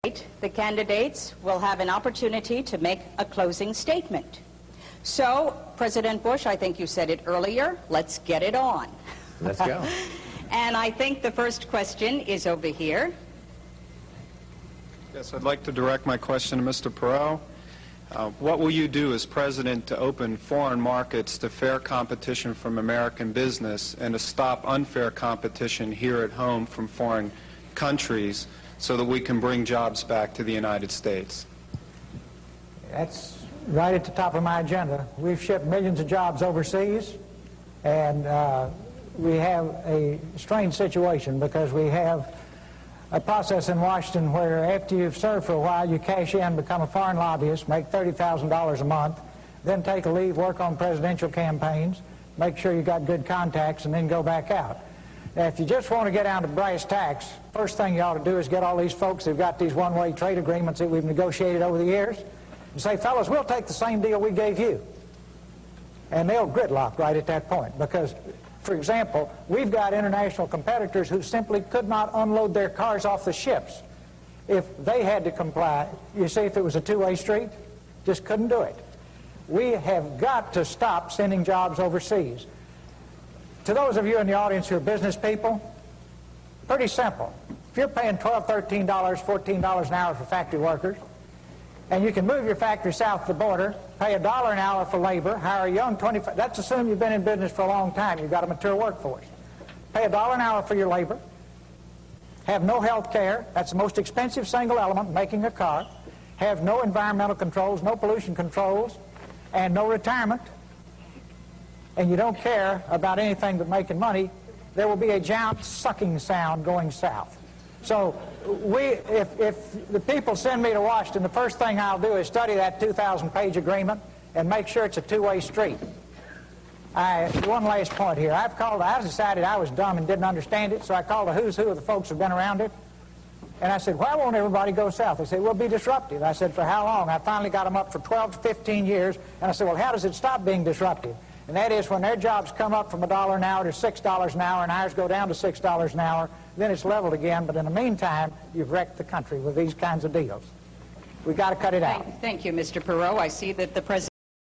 The candidates will have an opportunity to make a closing statement. So, President Bush, I think you said it earlier, let's get it on. Let's go. And I think the first question is over here. Yes, I'd like to direct my question to Mr. Perot. What will you do as president to open foreign markets to fair competition from American business and to stop unfair competition here at home from foreign countries so that we can bring jobs back to the United States? That's right at the top of my agenda. We've shipped millions of jobs overseas, and we have a strange situation because we have a process in Washington where after you've served for a while, you cash in, become a foreign lobbyist, make $30,000 a month, then take a leave, work on presidential campaigns, make sure you got good contacts, and then go back out. Now, if you just want to get down to brass tacks, first thing you ought to do is get all these folks who've got these one-way trade agreements that we've negotiated over the years and say, fellas, we'll take the same deal we gave you. And they'll gridlock right at that point because, for example, we've got international competitors who simply could not unload their cars off the ships if they had to comply. You see, if it was a two-way street, just couldn't do it. We have got to stop sending jobs overseas. To those of you in the audience who are business people, pretty simple. If you're paying $12, $13, $14 an hour for factory workers, and you can move your factory south of the border, pay $1 an hour for labor, hire a young 25, that's assuming you've been in business for a long time, you've got a mature workforce. Pay $1 an hour for your labor, have no health care, that's the most expensive single element, making a car, have no environmental controls, no pollution controls, and no retirement, and you don't care about anything but making money, there will be a giant sucking sound going south. So if the people send me to Washington, the first thing I'll do is study that 2,000-page agreement and make sure it's a two-way street. One last point here. I decided I was dumb and didn't understand it, so I called a who's who of the folks who've been around it. And I said, why won't everybody go south? They said, we'll be disruptive. I said, for how long? I finally got them up for 12 to 15 years. And I said, well, how does it stop being disruptive? And that is when their jobs come up from $1 an hour to $6 an hour and ours go down to $6 an hour, then it's leveled again. But in the meantime, you've wrecked the country with these kinds of deals. We've got to cut it out. Thank you, Mr. Perot. I see that the President